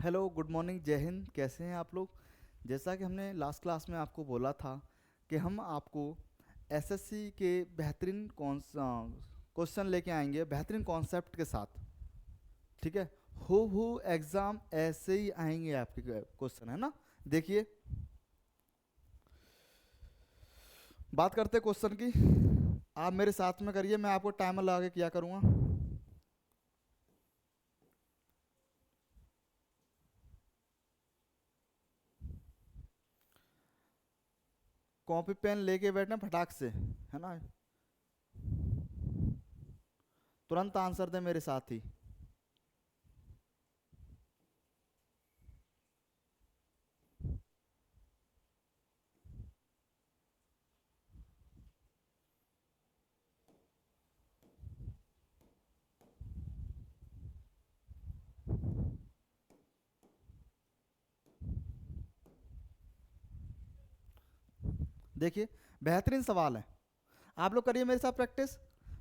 Hello, good morning, जय हिंद। कैसे हैं आप लोग? जैसा कि हमने लास्ट क्लास में आपको बोला था कि हम आपको एसएससी के बेहतरीन क्वेश्चन लेके आएंगे बेहतरीन कॉन्सेप्ट के साथ। ठीक है, हु एग्ज़ाम ऐसे ही आएंगे आपके क्वेश्चन, है ना। देखिए, बात करते हैं क्वेश्चन की। आप मेरे साथ में करिए, मैं आपको टाइमर लगा के किया करूँगा। कॉपी पेन लेके बैठना फटाक से, है ना। तुरंत आंसर दें मेरे साथ ही। देखिए, बेहतरीन सवाल है। आप लोग करिए मेरे साथ प्रैक्टिस।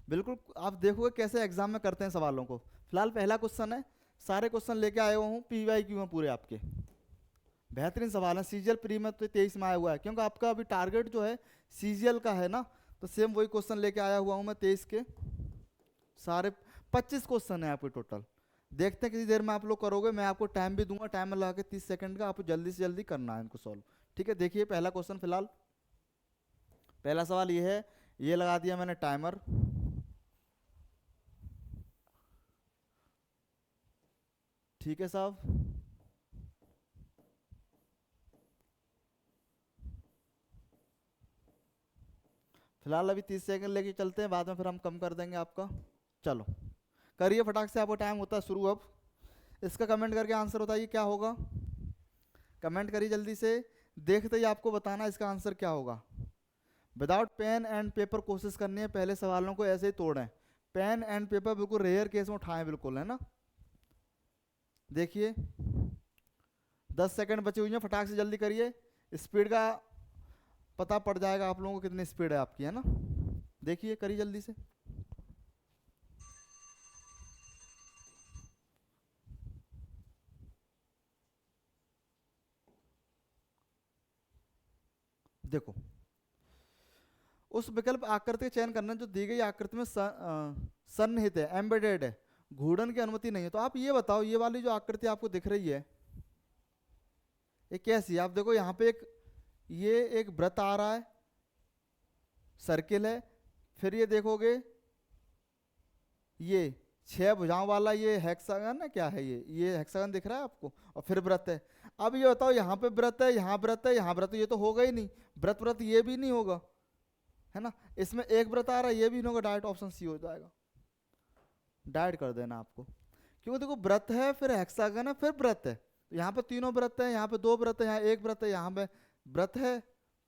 बिल्कुल, आप देखोगे कैसे एग्जाम में करते हैं सवालों को। फिलहाल पहला क्वेश्चन है, सारे क्वेश्चन लेके आया हुआ हूँ, PYQ में पूरे आपके बेहतरीन सवाल है। सीजीएल प्री में तो 23 में आया हुआ है, क्योंकि आपका अभी टारगेट जो है सीजीएल का है ना, तो सेम वही क्वेश्चन लेके आया हुआ हूँ मैं 23 के। सारे 25 क्वेश्चन है आपके टोटल। देखते हैं किसी देर में आप लोग करोगे, मैं आपको टाइम भी दूंगा, टाइमर लगा के 30 सेकंड का, आपको जल्दी से जल्दी करना है इनको सॉल्व। ठीक है, देखिए पहला क्वेश्चन। फिलहाल पहला सवाल ये है, ये लगा दिया मैंने टाइमर। ठीक है साहब, फिलहाल अभी 30 सेकंड लेके चलते हैं, बाद में फिर हम कम कर देंगे आपका। चलो करिए फटाक से, आपको टाइम होता है शुरू अब। इसका कमेंट करके आंसर बताइए क्या होगा। कमेंट करिए जल्दी से, देखते ही आपको बताना इसका आंसर क्या होगा। विदाउट पेन एंड पेपर कोशिश करनी है, पहले सवालों को ऐसे ही तोड़ें। पेन एंड पेपर बिल्कुल रेयर केस में उठाएं, बिल्कुल, है ना। देखिए 10 सेकंड बचे हुए हैं, फटाक से जल्दी करिए। स्पीड का पता पड़ जाएगा आप लोगों को कितनी स्पीड है आपकी, है ना। देखिए करिए जल्दी से। देखो, उस विकल्प आकृति का चयन करना जो दी गई आकृति में सन्निहित है, एम्बेडेड है, घूर्णन की अनुमति नहीं है। तो आप ये बताओ, ये वाली जो आकृति आपको दिख रही है ये कैसी है? आप देखो यहाँ पे ये एक वृत्त आ रहा है, सर्किल है। फिर ये देखोगे, ये 6 भुजाओं वाला ये हेक्सागन है, क्या है ये हेक्सागन दिख रहा है आपको, और फिर वृत्त है। अब ये बताओ, यहाँ पे वृत्त है, यहाँ वृत्त है, यहाँ वृत्त, ये तो होगा ही नहीं। वृत्त वृत्त ये भी नहीं होगा, है ना। इसमें एक वृत्त आ रहा है, ये भी नहीं होगा, डायरेक्ट ऑप्शन सी हो जाएगा। डायरेक्ट कर देना आपको, क्योंकि देखो वृत्त है, फिर हेक्सागन है, फिर वृत्त है। तो यहाँ पे तीनों वृत्त है, यहाँ पे 2 वृत्त है, यहाँ एक वृत्त है, यहाँ पे वृत्त है,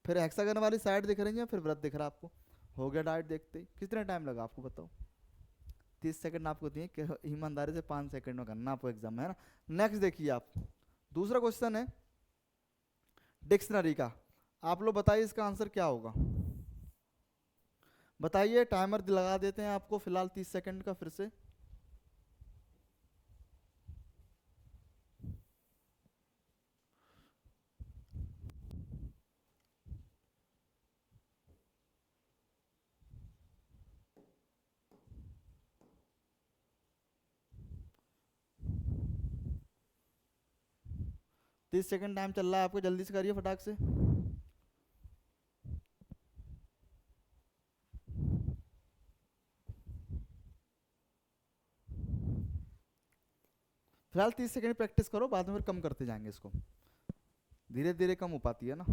फिर हेक्सागन वाली साइड दिख रही है, फिर वृत्त दिख रहा है आपको। हो गया डायरेक्ट। देखते ही कितने टाइम लगा आपको बताओ? 30 सेकंड आपको दिए कि ईमानदारी से 5 सेकंड में करना आपको एग्जाम में, है ना। नेक्स्ट देखिए आप, दूसरा क्वेश्चन है डिक्शनरी का। आप लोग बताइए इसका आंसर क्या होगा। बताइए, टाइमर लगा देते हैं आपको फिलहाल 30 सेकंड का फिर से। तीस सेकंड टाइम चल रहा है आपको, जल्दी से करिए फटाक से। फिलहाल 30 सेकंड प्रैक्टिस करो, बाद में फिर कम करते जाएंगे इसको, धीरे धीरे कम हो पाती है ना।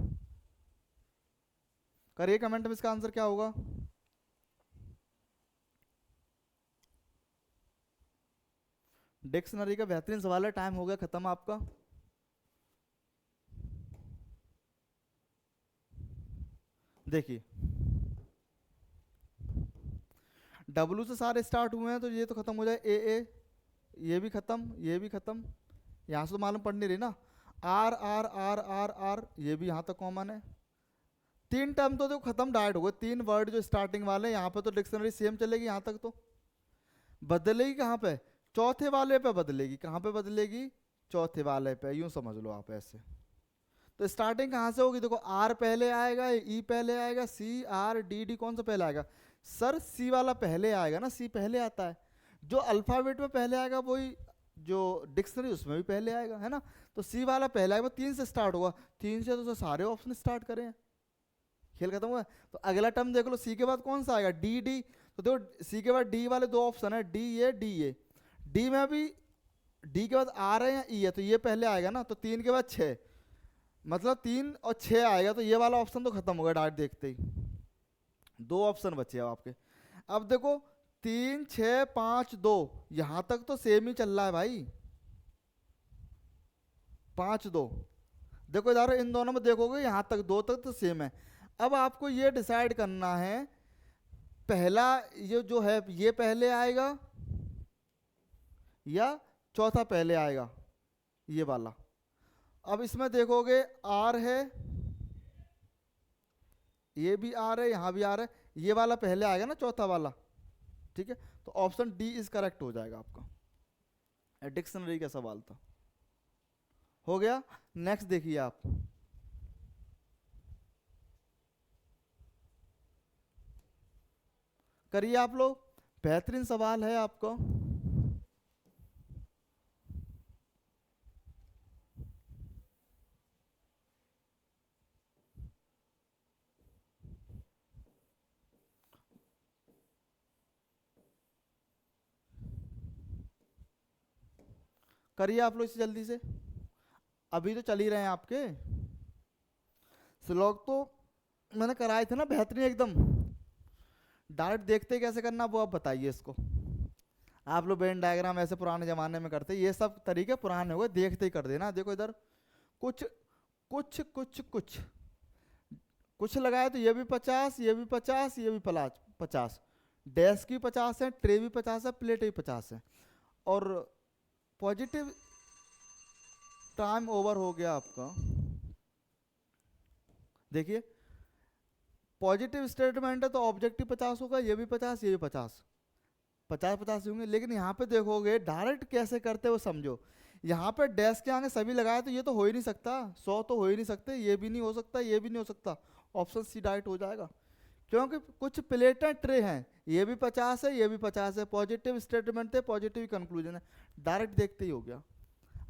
करिए कमेंट में इसका आंसर क्या होगा। डिक्शनरी का बेहतरीन सवाल है, टाइम हो गया खत्म आपका। देखिए, डब्लू से सारे स्टार्ट हुए हैं, तो ये तो खत्म हो जाए। ए, ये भी खत्म, ये भी खत्म, यहाँ से तो मालूम पड़ नहीं रही ना। R R R R R, ये भी यहाँ तक कॉमन है। 3 टर्म तो देखो खत्म, डायरेक्ट हो गए। 3 वर्ड जो स्टार्टिंग वाले हैं, यहाँ पे तो डिक्शनरी सेम चलेगी, यहाँ तक तो बदलेगी कहाँ पे? चौथे वाले पे बदलेगी। कहाँ पे बदलेगी? चौथे वाले पे, यूं समझ लो आप ऐसे। तो स्टार्टिंग कहाँ से होगी? देखो आर पहले आएगा, ई पहले आएगा, सी आर डी, डी कौन सा पहले आएगा? सर सी वाला पहले आएगा ना, सी पहले आता है। जो अल्फाबेट में पहले आएगा वही जो डिक्शनरी उसमें भी पहले आएगा, है ना। तो सी वाला पहले आएगा, 3 से स्टार्ट होगा, 3 से तो सारे ऑप्शन स्टार्ट करें, खेल खत्म हुआ। तो अगला टर्म देख लो, सी के बाद कौन सा आएगा? D D. तो देखो सी के बाद डी वाले 2 ऑप्शन है, D A D A. D में भी डी के बाद आर है या ई है, तो ये पहले आएगा ना, तो 3 के बाद 6, मतलब 3 और 6 आएगा, तो ये वाला ऑप्शन तो खत्म होगा डायरेक्ट देखते ही। 2 ऑप्शन बचे अब आपके। अब देखो 3 6 5 2, यहां तक तो सेम ही चल रहा है भाई, 5 2। देखो इधर इन दोनों में देखोगे यहां तक 2 तक तो सेम है। अब आपको ये डिसाइड करना है, पहला ये जो है ये पहले आएगा या चौथा पहले आएगा, ये वाला। अब इसमें देखोगे आर है, ये भी आर है, यहां भी आर है, ये वाला पहले आएगा ना, चौथा वाला, ठीक है। तो ऑप्शन डी इज करेक्ट हो जाएगा आपका। डिक्शनरी का सवाल था, हो गया। नेक्स्ट देखिए आप, करिए आप लोग, बेहतरीन सवाल है आपको। करिए आप लोग इसे जल्दी से, अभी तो चल ही रहे हैं आपके स्लॉग, तो मैंने कराए थे ना बेहतरीन एकदम। डायरेक्ट देखते कैसे करना वो आप बताइए इसको। आप लोग वेन डायग्राम ऐसे पुराने जमाने में करते, ये सब तरीके पुराने हो गए, देखते ही कर देना। देखो इधर कुछ कुछ कुछ कुछ कुछ लगाए तो ये भी 50, ये भी 50, ये भी 50, डेस्क भी 50 है, ट्रे भी 50 है, प्लेट भी 50 है। और पॉजिटिव टाइम ओवर हो गया आपका। देखिए पॉजिटिव स्टेटमेंट है तो ऑब्जेक्टिव 50 होगा, ये भी 50, ये भी 50, 50 50 होंगे। लेकिन यहाँ पे देखोगे डायरेक्ट कैसे करते हो समझो। यहाँ पे डेस्क के आगे सभी लगाए तो ये तो हो ही नहीं सकता, 100 तो हो ही नहीं सकते, ये भी नहीं हो सकता, ये भी नहीं हो सकता। ऑप्शन सी डायरेक्ट हो जाएगा, क्योंकि कुछ प्लेटें ट्रे हैं, ये भी 50 है, ये भी 50 है, पॉजिटिव स्टेटमेंट थे, पॉजिटिव कंक्लूजन है, डायरेक्ट देखते ही हो गया।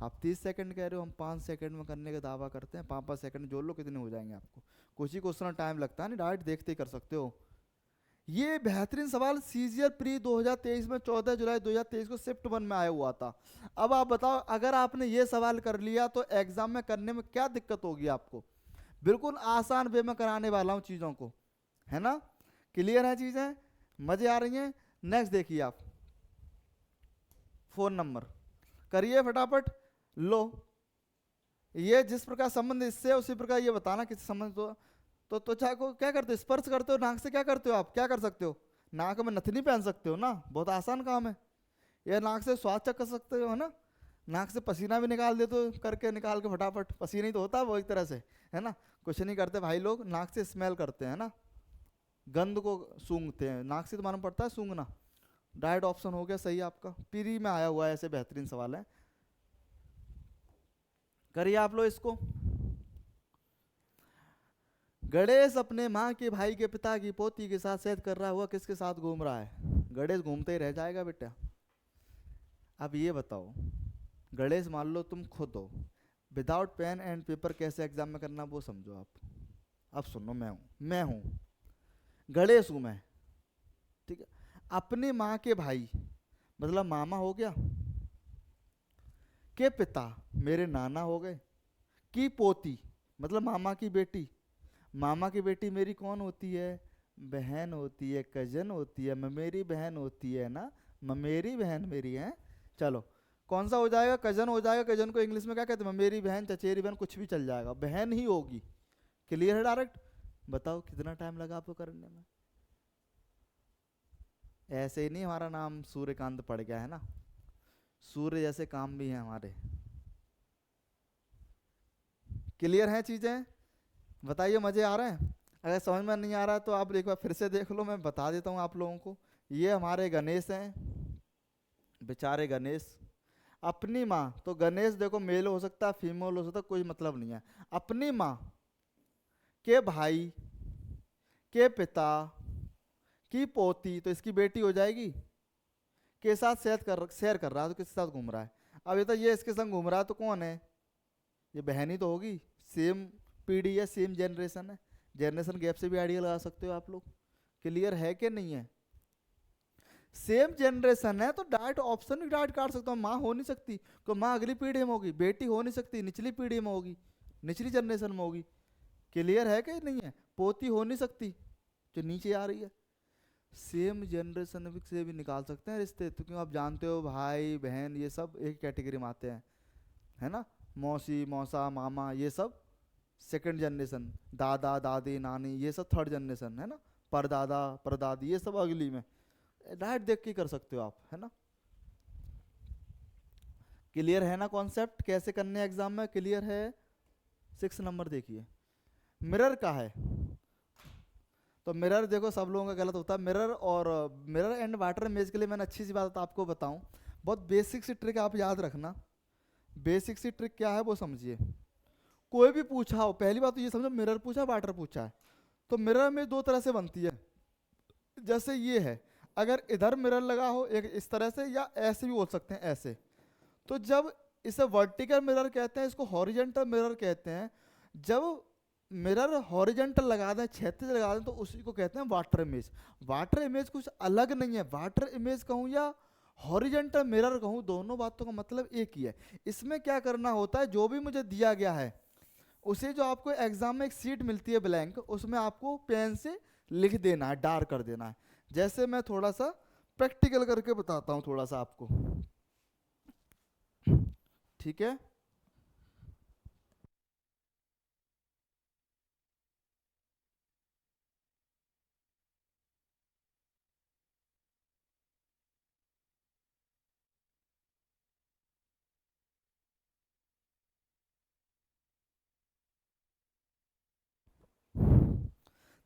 आप 30 सेकंड कह रहे हो, हम 5 सेकंड में करने का दावा करते हैं, 5 5 सेकंड जोड़ लो कितने हो जाएंगे आपको। कुछ ही क्वेश्चन टाइम लगता है ना, डायरेक्ट देखते ही कर सकते हो। ये बेहतरीन सवाल सीजीएल प्री 2023 में 14 जुलाई 2023 को शिफ्ट 1 में आया हुआ था। अब आप बताओ, अगर आपने ये सवाल कर लिया तो एग्जाम में करने में क्या दिक्कत होगी आपको? बिल्कुल आसान वे में कराने वाला हूँ चीज़ों को, है ना। क्लियर है चीज़ें, मजे आ रही हैं। नेक्स्ट देखिए आप, फोन नंबर करिए फटाफट। लो, ये जिस प्रकार संबंध इससे उसी प्रकार ये बताना किस संबंध तो त्वचा को क्या करते हो? स्पर्श करते हो। नाक से क्या करते हो आप? क्या कर सकते हो? नाक में नथनी पहन सकते हो ना, बहुत आसान काम है। या नाक से स्वाद चख कर सकते हो, है ना। नाक से पसीना भी निकाल दे तो करके निकाल के फटाफट, पसीना ही तो होता है वो एक तरह से, है ना। कुछ नहीं करते भाई लोग, नाक से स्मेल करते हैं ना, गंध को सूंघते हैं, नाक से तो मालूम पड़ता है सूंघना। डायरेक्ट ऑप्शन हो गया सही आपका, पीरी में आया हुआ है, ऐसे बेहतरीन सवाल है। करिए आप लोग इसको। गणेश अपने माँ के भाई के पिता की पोती के साथ सैर कर रहा हुआ किसके साथ घूम रहा है? गणेश घूमते ही रह जाएगा बेटा। अब ये बताओ, गणेश मान लो तुम खुद हो, विदाउट पेन एंड पेपर कैसे एग्जाम में करना वो समझो आप। अब सुनो, मैं हूँ गणेश हूँ मैं, ठीक है। अपनी माँ के भाई मतलब मामा हो गया, के पिता मेरे नाना हो गए, की पोती मतलब मामा की बेटी, मामा की बेटी मेरी कौन होती है? बहन होती है, कजन होती है, ममेरी बहन होती है ना, ममेरी बहन मेरी है। चलो कौन सा हो जाएगा? कजन हो जाएगा। कजन को इंग्लिश में क्या कहते हैं? ममेरी बहन, चचेरी बहन, कुछ भी चल जाएगा, बहन ही होगी। क्लियर है डायरेक्ट? बताओ कितना टाइम लगा आपको करने में? ऐसे ही नहीं हमारा नाम सूर्यकांत पड़ गया है ना, सूर्य जैसे काम भी हैं हमारे। क्लियर है चीजें? बताइए, मजे आ रहे हैं? अगर समझ में नहीं आ रहा है तो आप एक बार फिर से देख लो, मैं बता देता हूँ आप लोगों को। ये हमारे गणेश हैं, बेचारे गणेश। अपनी माँ, तो गणेश देखो मेल हो सकता है फीमेल हो सकता है, कोई मतलब नहीं है। अपनी माँ के भाई के पिता की पोती, तो इसकी बेटी हो जाएगी, के साथ शेयर कर रहा है, तो किसके साथ घूम रहा है? अब ये तो ये इसके संग घूम रहा है तो कौन है? ये बहन ही तो होगी, सेम पीढ़ी है, सेम जनरेशन है। जनरेशन गैप से भी आइडिया लगा सकते हो आप लोग। क्लियर है कि नहीं है? सेम जनरेशन है तो डायरेक्ट ऑप्शन भी डायरेक्ट काट सकता हूँ। माँ हो नहीं सकती, तो माँ अगली पीढ़ी में होगी, बेटी हो नहीं सकती, निचली पीढ़ी में होगी, निचली जनरेशन में होगी। क्लियर है कि नहीं है? पोती हो नहीं सकती जो नीचे आ रही है। सेम जनरेशन से भी निकाल सकते हैं रिश्ते, तो क्यों आप जानते हो भाई बहन ये सब एक कैटेगरी में आते हैं, है ना? मौसी मौसा मामा ये सब सेकंड जनरेशन, दादा दादी नानी ये सब थर्ड जनरेशन, है ना? परदादा परदादी ये सब अगली में। डायरेक्ट देख के कर सकते हो आप, है ना? क्लियर है ना कॉन्सेप्ट कैसे करने एग्जाम में? क्लियर है? 6 नंबर देखिए, मिरर का है। तो मिरर देखो सब लोगों का गलत होता है। मिरर और मिरर एंड वाटर इमेज के लिए मैंने अच्छी सी बात आपको बताऊं, बहुत बेसिक सी ट्रिक आप याद रखना। बेसिक सी ट्रिक क्या है वो समझिए। कोई भी पूछा हो, पहली बात तो ये समझो, मिरर पूछा वाटर पूछा है, तो मिरर में दो तरह से बनती है। जैसे ये है, अगर इधर मिरर लगा हो एक इस तरह से, या ऐसे भी बोल सकते हैं ऐसे, तो जब इसे वर्टिकल मिरर कहते हैं, इसको हॉरिजेंटल मिरर कहते हैं। जब मिरर हॉरिजेंटल लगा दें, क्षैतिज लगा दें, तो उसी को कहते हैं वाटर इमेज। वाटर इमेज कुछ अलग नहीं है, वाटर इमेज कहूँ या हॉरिजेंटल मिरर कहूँ, दोनों बातों का मतलब एक ही है। इसमें क्या करना होता है, जो भी मुझे दिया गया है उसे, जो आपको एग्जाम में एक सीट मिलती है ब्लैंक, उसमें आपको पेन से लिख देना है, डार्क कर देना है। जैसे मैं थोड़ा सा प्रैक्टिकल करके बताता हूँ थोड़ा सा आपको, ठीक है?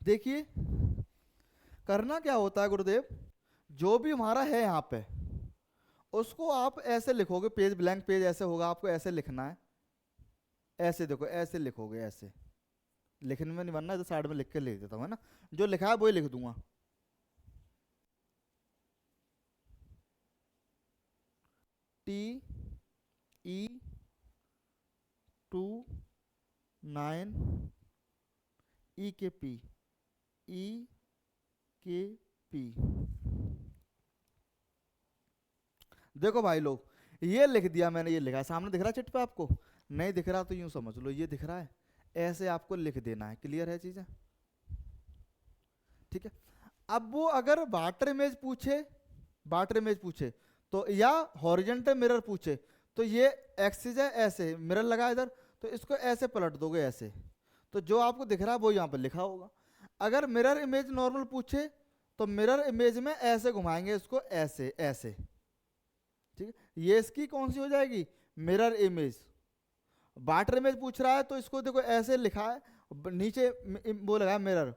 देखिए करना क्या होता है गुरुदेव, जो भी हमारा है यहाँ पे उसको आप ऐसे लिखोगे, पेज ब्लैंक पेज ऐसे होगा, आपको ऐसे लिखना है। ऐसे देखो ऐसे लिखोगे, ऐसे लिखने में नहीं बनना है तो साइड में लिख के लिख देता हूँ, है ना? जो लिखा है वही लिख दूंगा। टी ई 29 ई के पी, ई के पी। देखो भाई लोग, ये लिख दिया मैंने, ये लिखा है सामने, दिख रहा है चिट पे आपको? नहीं दिख रहा तो यूं समझ लो ये दिख रहा है, ऐसे आपको लिख देना है। क्लियर है चीजें? ठीक है। अब वो अगर वाटर इमेज पूछे, वाटर इमेज पूछे तो, या हॉरिजेंटल मिरर पूछे तो, ये एक्सिस है ऐसे, मिरर लगा इधर, तो इसको ऐसे पलट दोगे ऐसे, तो जो आपको दिख रहा है वो यहाँ पर लिखा होगा। अगर मिरर इमेज नॉर्मल पूछे तो मिरर इमेज में ऐसे घुमाएंगे इसको, ऐसे ऐसे। ठीक है, ये इसकी कौन सी हो जाएगी? Mirror image. वाटर इमेज पूछ रहा है तो इसको देखो ऐसे लिखा है, नीचे वो लगा है मिरर,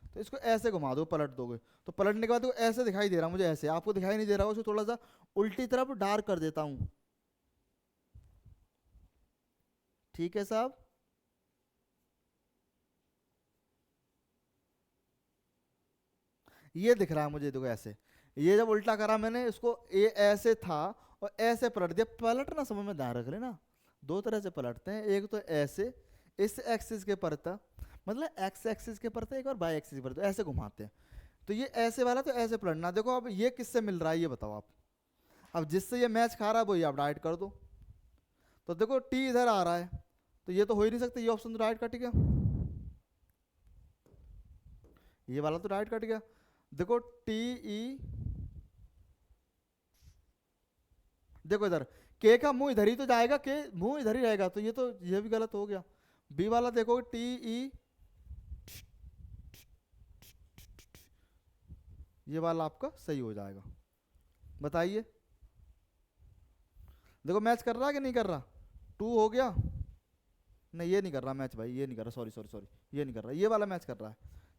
तो इसको ऐसे घुमा दो, पलट दोगे, तो पलटने के बाद देखो ऐसे दिखाई दे रहा मुझे, ऐसे आपको दिखाई नहीं दे रहा, उसको थोड़ा सा उल्टी तरफ डार्क कर देता हूं। ठीक है साहब? ये दिख रहा है मुझे देखो ऐसे, ये जब उल्टा करा मैंने इसको, ये ऐसे था और ऐसे पलट दिया। पलटना समझ में ध्यान रख लेना, दो तरह से पलटते हैं, एक तो ऐसे इस एक्सिस के परता, मतलब एक्स एक्सिस के परता, एक बार बाई एक्सिस के परता, ऐसे घुमाते हैं। तो ये ऐसे वाला तो ऐसे पलटना। देखो अब ये किससे मिल रहा है ये बताओ आप। अब जिससे ये मैच खा रहा है वही आप डाइट कर दो। तो देखो टी इधर आ रहा है, तो ये तो हो ही नहीं सकता, ये ऑप्शन तो डाइट कट गया, ये वाला तो डाइट कट गया। देखो टी ई, देखो इधर के का मुंह इधर ही तो जाएगा, के मुंह इधर ही रहेगा, तो ये भी गलत हो गया। बी वाला देखो टी ई, ये वाला आपका सही हो जाएगा। बताइए, देखो मैच कर रहा है कि नहीं कर रहा? 2 हो गया। नहीं ये नहीं कर रहा मैच भाई, ये नहीं कर रहा, सॉरी सॉरी सॉरी, ये नहीं कर रहा, ये वाला मैच कर रहा है।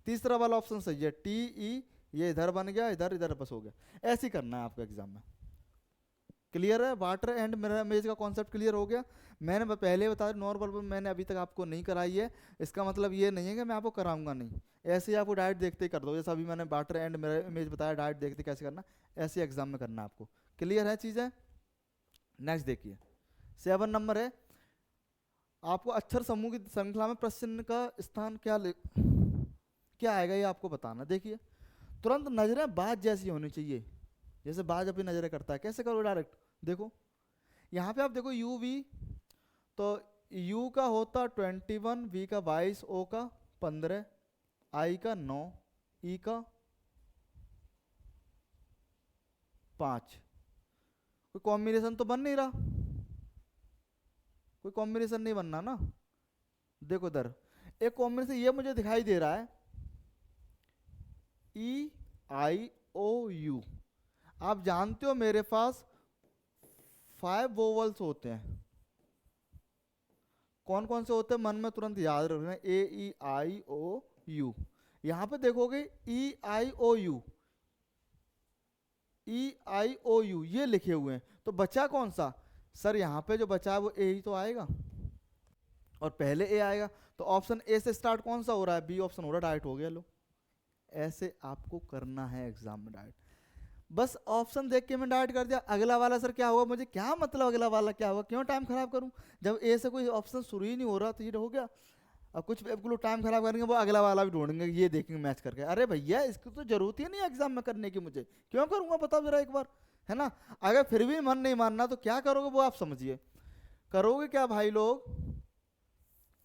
तीसरा वाला ऑप्शन सही है, टी ई, ये इधर बन गया, इधर इधर बस हो गया। ऐसे ही करना है आपको एग्जाम में। क्लियर है? वाटर एंड मिरर इमेज का कॉन्सेप्ट क्लियर हो गया? मैंने पहले बताया नॉर्मल पर मैंने अभी तक आपको नहीं कराई है, इसका मतलब ये नहीं है कि मैं आपको कराऊंगा नहीं, ऐसे ही आपको डायरेक्ट देखते ही कर दो, जैसा अभी मैंने वाटर एंड मिरर इमेज बताया डायरेक्ट देखते कैसे करना, ऐसे एग्जाम में करना आपको। क्लियर है चीज़ें? नेक्स्ट देखिए 7 नंबर है, आपको अक्षर समूह की श्रृंखला में प्रश्न का स्थान क्या आएगा ये आपको बताना। देखिए तुरंत नजरें बाज जैसी होनी चाहिए, जैसे बाज अपनी नजरें करता है, कैसे करो डायरेक्ट देखो यहाँ पे आप देखो यू वी, तो यू का होता 21, वी का 22, ओ का 15, आई का 9, ई का 5। कोई कॉम्बिनेशन तो बन नहीं रहा, कोई कॉम्बिनेशन नहीं बनना ना। देखो इधर एक कॉम्बिनेशन ये मुझे दिखाई दे रहा है, ई आई ओ यू। आप जानते हो मेरे पास 5 वोवल्स होते हैं, कौन कौन से होते हैं मन में तुरंत याद रखना, ए ई आई ओ यू। यहां पे देखोगे ई आई ओ you, E I O you ये लिखे हुए हैं, तो बचा कौन सा? सर यहाँ पे जो बचा है वो ए ही तो आएगा, और पहले ए आएगा, तो ऑप्शन ए से स्टार्ट कौन सा हो रहा है? बी ऑप्शन हो रहा है, डायरेक्ट हो गया। लो ऐसे आपको करना है एग्जाम में डायरेक्ट, बस ऑप्शन देख के मैं डायरेक्ट कर दिया। अगला वाला सर क्या होगा, मुझे क्या मतलब अगला वाला क्या होगा, क्यों टाइम खराब करूं, जब ए से कोई ऑप्शन शुरू ही नहीं हो रहा तो ये हो गया। अब कुछ लोग टाइम खराब करेंगे, वो अगला वाला भी ढूंढेंगे, ये देखेंगे मैच करके, अरे भैया इसकी तो जरूरत ही नहीं है एग्जाम में करने की, मुझे क्यों करूंगा बताओ जरा एक बार, है ना। अगर फिर भी मन नहीं मानना तो क्या करोगे वो आप समझिए। करोगे क्या भाई लोग,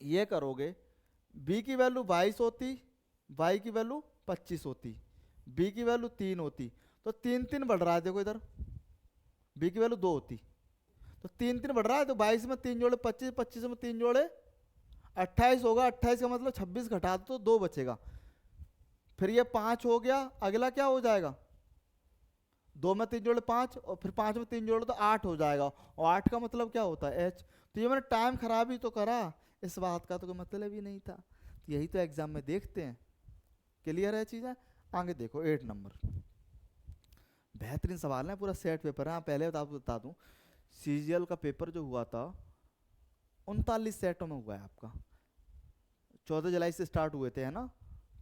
ये करोगे बी की वैल्यू 22 होती, वाई की वैल्यू 25 होती, बी की वैल्यू 3 होती, तो 3 3 बढ़ रहा है, देखो इधर बी की वैल्यू 2 होती, तो 3 3 बढ़ रहा है, तो 22 में 3 जोड़े 25, 25 में 3 जोड़े 28 होगा, 28 का मतलब 26 घटा दो तो 2 बचेगा, फिर ये 5 हो गया, अगला क्या हो जाएगा, 2 में 3 जोड़े 5, और फिर 5 में 3 जोड़े तो 8 हो जाएगा, और 8 का मतलब क्या होता है एच। तो ये मैंने टाइम खराब ही तो करा, इस बात का तो कोई मतलब ही नहीं था, तो यही तो एग्जाम में देखते हैं। क्लियर है चीज़ें? आगे देखो 8 नंबर, बेहतरीन सवाल है, पूरा सेट पेपर है। हाँ पहले बता दूं सीजीएल का पेपर जो हुआ था 39 सेटों में हुआ है आपका, 14 जुलाई से स्टार्ट हुए थे, है ना।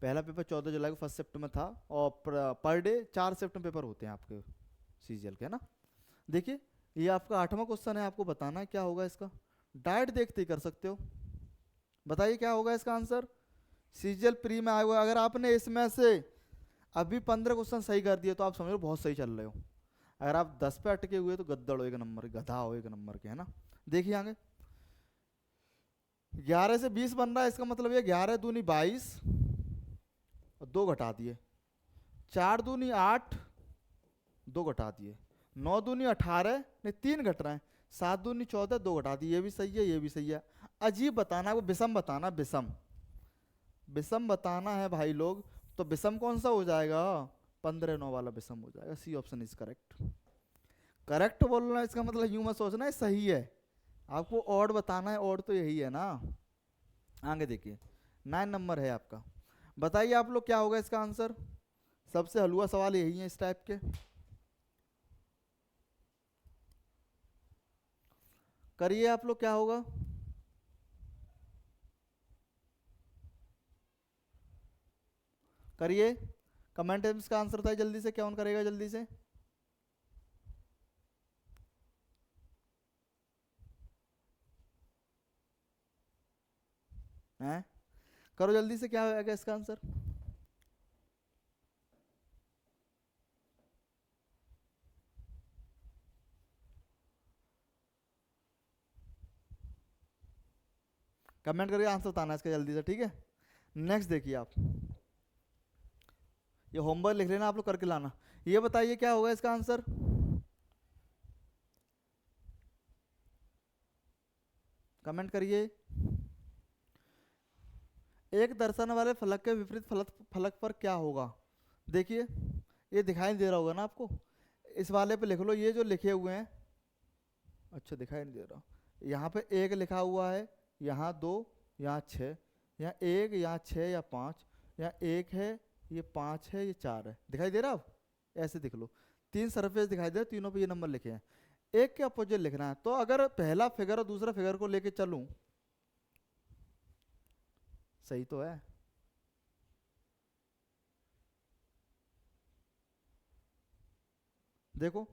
पहला पेपर 14 जुलाई को फर्स्ट शिफ्ट में था, और पर डे 4 शिफ्ट पेपर होते हैं आपके सीजीएल के, है ना। देखिए ये आपका 8वां क्वेश्चन है, आपको बताना है क्या होगा इसका, डायरेक्ट देखते ही कर सकते हो। बताइए क्या होगा इसका आंसर, सीजीएल प्री में आया हुआ, अगर आपने इसमें से अभी 15 क्वेश्चन सही कर दिए तो आप समझ लो बहुत सही चल रहे हो, अगर आप 10 पे अटके हुए तो गद्दड़ हो एक नंबर, गधा हो एक नंबर के, है ना। देखिए आगे 11 से 20 बन रहा है, इसका मतलब ये 11 दूनी 22 और 2 घटा दिए, 4 दूनी 8 2 घटा दिए, 9 दूनी 18 नहीं 3 घट रहे हैं, 7 दूनी 14 2 घटा दिए, ये भी सही है ये भी सही है। अजीब बताना, वो विषम बताना, विषम विषम बताना है भाई लोग, तो विषम कौन सा हो जाएगा, 15 9 वाला विषम हो जाएगा, C option is correct. Correct बोलना इसका मतलब यूं मत सोचना है सही है, आपको और बताना है, और तो यही है ना। आगे देखिए 9 नंबर है आपका, बताइए आप लोग क्या होगा इसका आंसर, सबसे हलवा सवाल यही है इस टाइप के। करिए आप लोग क्या होगा, करिए कमेंट में इसका आंसर था, जल्दी से कौन करेगा जल्दी से, हैं करो जल्दी से, क्या आएगा इसका आंसर। कमेंट करके आंसर बताना इसका जल्दी से, ठीक है। नेक्स्ट देखिए आप, ये होमवर्क लिख लेना आप लोग, करके लाना। ये बताइए क्या होगा इसका आंसर, कमेंट करिए। एक दर्शन वाले फलक के विपरीत फलक फलक पर क्या होगा, देखिए ये दिखाई दे रहा होगा ना आपको, इस वाले पे लिख लो, ये जो लिखे हुए हैं, अच्छा दिखाई नहीं दे रहा, यहाँ पे 1 लिखा हुआ है, यहाँ 2, यहाँ 6, यहाँ 1, यहाँ 6 या 5, यहाँ 1 है, ये 5 है, ये 4 है, दिखाई दे रहा अब, ऐसे देख लो 3 सरफेस दिखाई दे रहे, तीनों पे ये नंबर लिखे हैं, एक के अपोजिट लिखना है। तो अगर पहला फिगर और दूसरा फिगर को लेके चलूं, सही तो है, देखो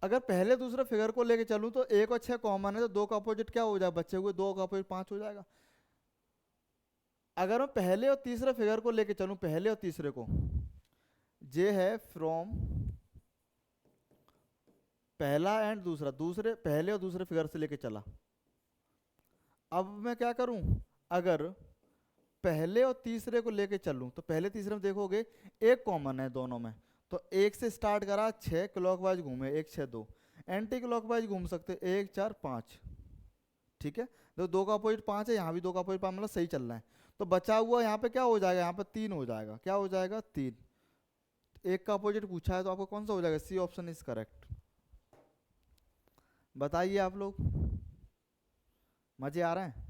अगर पहले दूसरे फिगर को लेके चलूं तो एक और छह कॉमन है, तो दो का अपोजिट क्या हो जाएगा, बचे हुए दो का अपोजिट पांच हो जाएगा। अगर मैं पहले और तीसरे फिगर को लेके चलूं, पहले और तीसरे को, जे है फ्रॉम पहला एंड दूसरा, दूसरे पहले और दूसरे फिगर से लेके चला। अब मैं क्या करूं, अगर पहले और तीसरे को लेके चलूं तो पहले तीसरे में देखोगे एक कॉमन है दोनों में, तो एक से स्टार्ट करा, छः क्लॉकवाइज घूमे, एक छः दो, एंटी क्लॉकवाइज घूम सकते एक चार पाँच, ठीक है। तो दो का अपोजिट पाँच है, यहाँ भी दो का अपोजिट पाँच, मतलब सही चल रहा है। तो बचा हुआ यहाँ पे क्या हो जाएगा, यहाँ पे तीन हो जाएगा, क्या हो जाएगा तीन। एक का अपोजिट पूछा है तो आपको कौन सा हो जाएगा, सी ऑप्शन इज करेक्ट। बताइए आप लोग, मजे आ रहे हैं।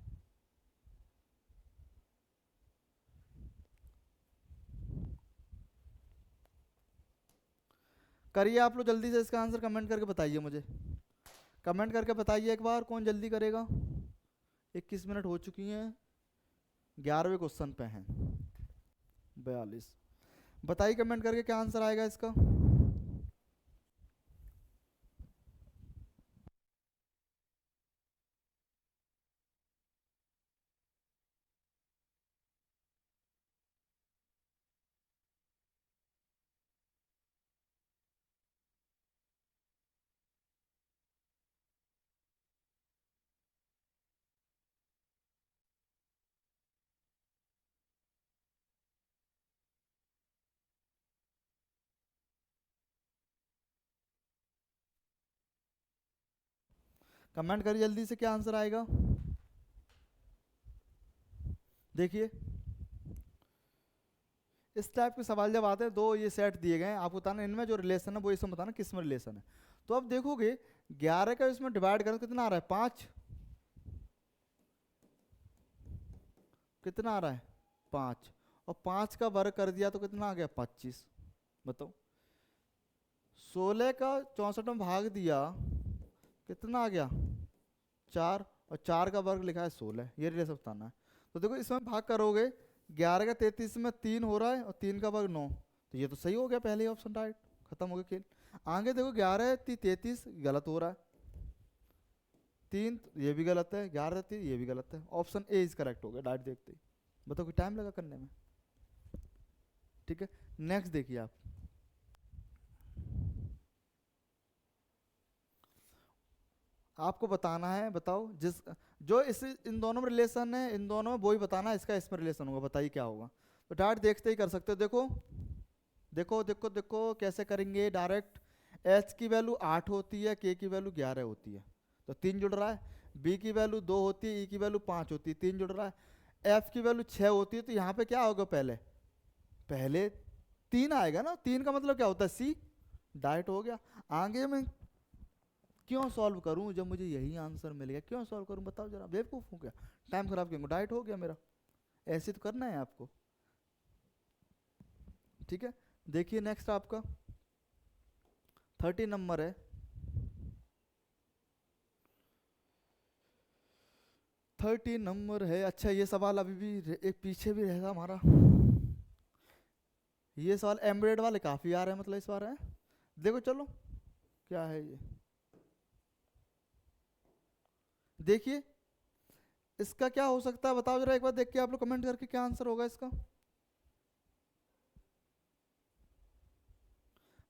करिए आप लोग जल्दी से इसका आंसर कमेंट करके बताइए मुझे, कमेंट करके बताइए एक बार, कौन जल्दी करेगा। 21 मिनट हो चुकी हैं, 11वें क्वेश्चन पे हैं, 42। बताइए कमेंट करके क्या आंसर आएगा इसका। कमेंट करिए जल्दी से क्या आंसर आएगा। देखिए इस टाइप के सवाल जब आते हैं, दो ये सेट दिए गए हैं, आपको बताना इनमें जो रिलेशन है वो इसमें बताना किस में रिलेशन है। तो अब देखोगे 11 का इसमें डिवाइड करें तो कितना आ रहा है, पाँच, कितना आ रहा है पाँच, और पाँच का वर्ग कर दिया तो कितना आ गया 25। बताओ 16 का 64 में भाग दिया कितना आ गया चार, और चार का वर्ग लिखा है 16, ये रिलेशन बताना है। तो देखो इसमें भाग करोगे, 11 का 33 में तीन हो रहा है और तीन का वर्ग 9, तो ये तो सही हो गया, पहले ही ऑप्शन राइट, खत्म हो गया खेल। आगे देखो 11 33 गलत हो रहा है, तीन ये भी गलत है, 11 तीन ये भी गलत है, ऑप्शन ए इज करेक्ट हो गया डायरेक्ट देखते ही। बताओ कि टाइम लगा करने में, ठीक है। नेक्स्ट देखिए आप, आपको बताना है, बताओ जिस जो इस इन दोनों में रिलेशन है, इन दोनों में वही बताना है इसका इसमें रिलेशन होगा, बताइए क्या होगा। तो डायरेक्ट देखते ही कर सकते हो, देखो देखो देखो देखो कैसे करेंगे डायरेक्ट। एच की वैल्यू 8 होती है, के की वैल्यू 11 होती है, तो तीन जुड़ रहा है। बी की वैल्यू 2 होती है, ई की वैल्यू 5 होती है, तीन जुड़ रहा है। एफ की वैल्यू 6 होती है, तो यहाँ पे क्या होगा, पहले पहले तीन आएगा ना, तीन का मतलब क्या होता है सी, डायरेक्ट हो गया। आगे मैं क्यों सॉल्व करूं जब मुझे यही आंसर मिल गया, क्यों सॉल्व करूं बताओ जरा, बेवकूफ़ हूँ क्या, टाइम खराब क्यों, डाइट हो गया मेरा, ऐसे तो करना है आपको, ठीक है। देखिए नेक्स्ट आपका 30 नंबर है, 30 नंबर है। अच्छा ये सवाल अभी भी एक पीछे भी रहेगा हमारा, ये सवाल एम्बेडेड वाले काफ़ी आ रहे हैं, मतलब इस बार है। देखो चलो क्या है ये, देखिए इसका क्या हो सकता है बताओ जरा, एक बार देख के आप लोग कमेंट करके क्या आंसर होगा इसका,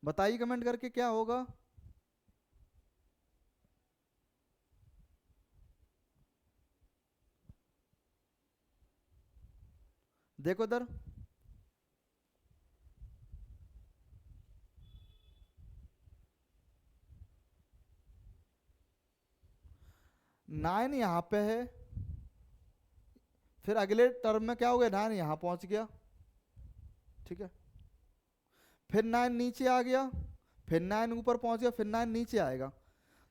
बताइए कमेंट करके क्या होगा। देखो इधर, 9 यहाँ पे है, फिर अगले टर्म में क्या हो गया, 9 यहाँ पहुंच गया, ठीक है। फिर 9 नीचे आ गया, फिर 9 ऊपर पहुंच गया, फिर 9 नीचे आएगा।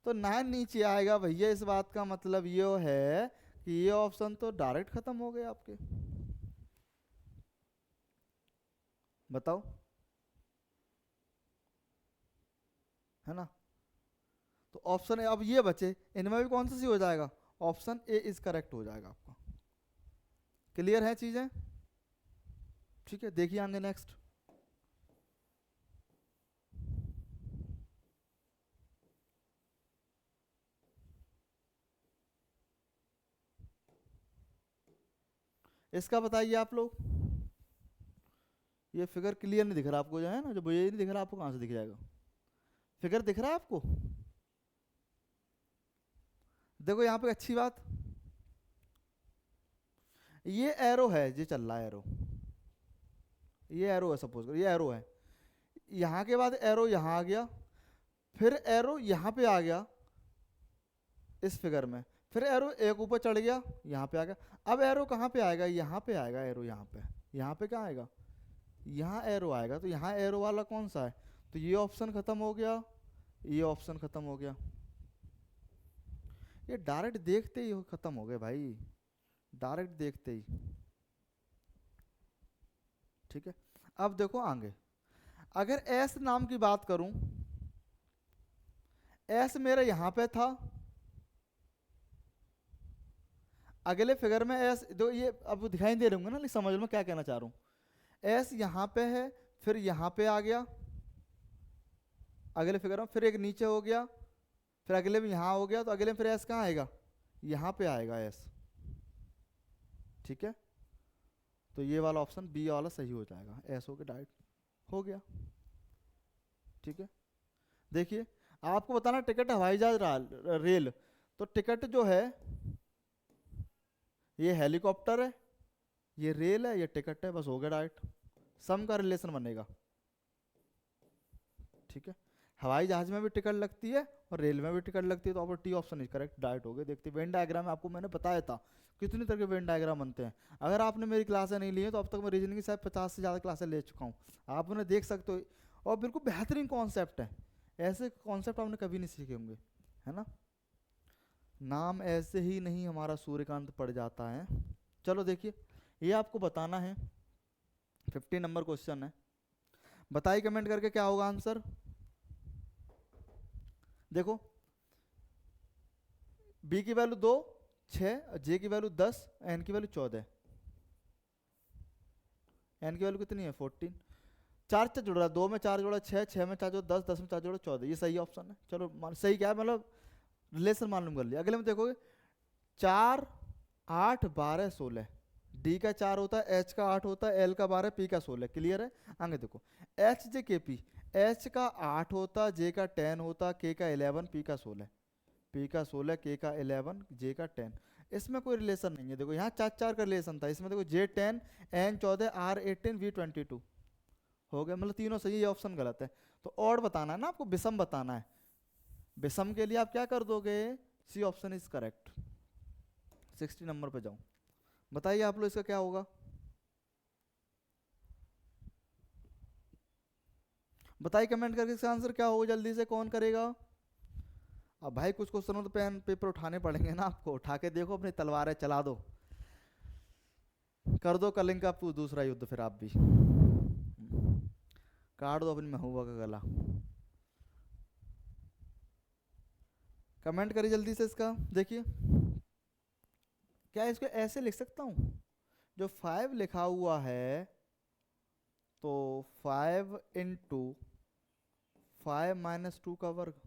तो 9 नीचे आएगा भैया, इस बात का मतलब ये है कि ये ऑप्शन तो डायरेक्ट खत्म हो गए आपके, बताओ, है ना। तो ऑप्शन ए, अब ये बचे, इनमें भी कौन सा सी हो जाएगा, ऑप्शन ए इज करेक्ट हो जाएगा आपका। क्लियर है चीजें? ठीक है, देखिए आगे नेक्स्ट। इसका बताइए आप लोग, ये फिगर क्लियर नहीं दिख रहा आपको जो है ना, जो ये नहीं दिख रहा आपको, कहाँ से दिख जाएगा? फिगर दिख रहा है आपको? देखो यहाँ पे अच्छी बात, ये एरो है, ये चल रहा है एरो, ये एरो है, सपोज करो ये एरो है, यहाँ के बाद एरो यहाँ आ गया, फिर एरो यहाँ पे आ गया इस फिगर में, फिर एरो एक ऊपर चढ़ गया यहाँ पे आ गया। अब एरो कहाँ पे आएगा, यहाँ पे आएगा एरो, यहाँ पे, यहाँ पे क्या आएगा, यहाँ एरो आएगा। तो यहाँ एरो वाला कौन सा है, तो ये ऑप्शन खत्म हो गया, ये ऑप्शन खत्म हो गया। ये डायरेक्ट देखते ही खत्म हो गए भाई, डायरेक्ट देखते ही। ठीक है, अब देखो आगे, अगर एस नाम की बात करूं, एस मेरा यहां पे था, अगले फिगर में एस, दो ये अब दिखाई दे रहे होंगे ना, लेकिन समझ लो क्या कहना चाह रहा हूं। एस यहां पे है, फिर यहां पे आ गया अगले फिगर में, फिर एक नीचे हो गया, फिर अगले में यहां हो गया, तो अगले में फिर एस कहाँ आएगा, यहां पे आएगा एस। ठीक है, तो ये वाला ऑप्शन बी वाला सही हो जाएगा, एस हो के डायरेक्ट हो गया। ठीक है, देखिए आपको बताना टिकट हवाई जहाज रेल, तो टिकट जो है ये हेलीकॉप्टर है, ये रेल है, ये टिकट है, बस हो गया डायरेक्ट, सम का रिलेशन बनेगा। ठीक है, हवाई जहाज में भी टिकट लगती है और रेल में भी टिकट लगती है, तो आप T option is correct direct हो गए। देखते वेन डायग्राम आपको मैंने बताया था कितनी तरह के वेन डायग्राम बनते हैं। अगर आपने मेरी क्लासें नहीं ली है तो अब तक मैं रीजनिंग की शायद 50 से ज़्यादा क्लासें ले चुका हूँ, आप उन्हें देख सकते हो, और बिल्कुल बेहतरीन कॉन्सेप्ट है, ऐसे कॉन्सेप्ट आपने कभी नहीं सीखे होंगे, है ना। नाम ऐसे ही नहीं हमारा सूर्यकांत पड़ जाता है। चलो देखिए, ये आपको बताना है, 50 नंबर क्वेश्चन है, बताइए कमेंट करके क्या होगा आंसर। देखो बी की वैल्यू 2, 6, जे की वैल्यू 10, एन की वैल्यू 14, एन की वैल्यू कितनी है 14, 4 से जुड़ रहा है, 2 में 4 जोड़ा 6, 6 में 4 जोड़ा 10, 10 में 4 जोड़ा 14, ये सही ऑप्शन है। चलो सही क्या है, मतलब रिलेशन मालूम कर लिया। अगले में देखोगे 4, 8, 12, 16, डी का 4 होता है, एच का 8 होता है, एल का 12, पी का 16, क्लियर है। आगे देखो एच जे के पी, एच का 8 होता, जे का 10 होता, के का 11, पी का 16, पी का 16, के का 11, जे का 10, इसमें कोई रिलेशन नहीं है। देखो यहाँ 4 4 का रिलेशन था, इसमें देखो जे 10, एन 14, आर 18, वी 22 हो गया, मतलब तीनों सही, ये ऑप्शन गलत है। तो और बताना है ना आपको, विषम बताना है, विषम के लिए आप क्या कर दोगे, C option is correct. 60 number पे जाऊं, बताइए आप लोग इसका क्या होगा, बताइए कमेंट करके इसका आंसर क्या होगा, जल्दी से कौन करेगा। अब भाई कुछ क्वेश्चनों तो पेन पेपर उठाने पड़ेंगे ना आपको, उठा के देखो, अपनी तलवारें चला दो, कर दो कलिंग का दूसरा युद्ध, फिर आप भी काट दो अपनी महबूबा का गला। कमेंट करिए जल्दी से इसका, देखिए क्या इसको ऐसे लिख सकता हूँ, जो 5 लिखा हुआ है, तो 5 इंटू 5 माइनस 2 का वर्ग,